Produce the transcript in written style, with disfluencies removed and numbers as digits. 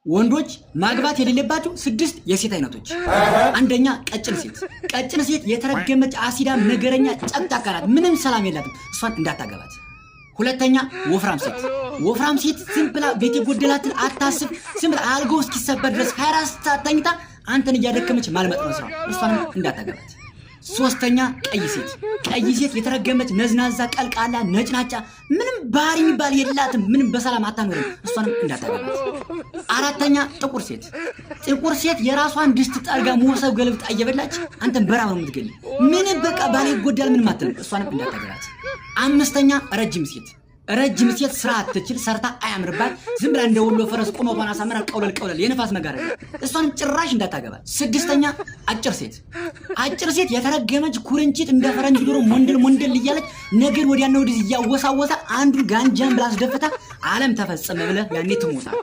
ወንዶች ማግባት የሌለባቸው 6 የሴት አይነቶች። አንደኛ ቀጭን ሴት። ቀጭን ሴት የተረገመች አሲዳም ነገረኛ ጨቅጫቃ ናት። ምንም ሰላም የላትም። እሷን እንዳታገባት። ሁለተኛ ወፍራም ሴት። ወፍራም ሴት ዝም ብላ ቤት የጎደላትን አታስብ። ዝም ብላ አልጋው እስኪሰበር ድረስ 24 ሰዓት ተኝታ አንተን እያደከመች ማልመጥ ነው ስራው። እሷንም እንዳታገባት። ሶስተኛ ቀይ ሴት። ቀይ ሴት የተረገመች ነዝናዛ ቀልቃላ ነጭናጫ ምንም ባህሪ የሚባል የላትም። ምንም በሰላም አታኖርም። እሷንም እንዳታገባት። አራተኛ ጥቁር ሴት። ጥቁር ሴት የራሷን ድስት ጠርጋ ሞሰብ ገልብጣ እየበላች አንተን በራም ነው የምትገኝ። ምንም በቃ ባለ ይጎዳል ምንም አትልም። እሷንም እንዳታገባት። አምስተኛ ረጅም ሴት። ረጅም ሴት ስራ አትችል፣ ሰርታ አያምርባት፣ ዝም ብላ እንደ ወሎ ፈረስ ቁመቷን አሳምራ ቀውለል የነፋስ መጋረጃ። እሷንም ጭራሽ እንዳታገባት። ስድስተኛ አጭር ሴት። አጭር ሴት የተረገመች ኩርንቺት እንደ ፈረንጅ ዶሮ ሞንደል እያለች ነገር ወዲያና ወዲህ እያወሳወሳ አንዱን ጋንጃን ብላ አስደፍታ ዓለም ተፈጸመ ብለህ ያኔ ትሞታል።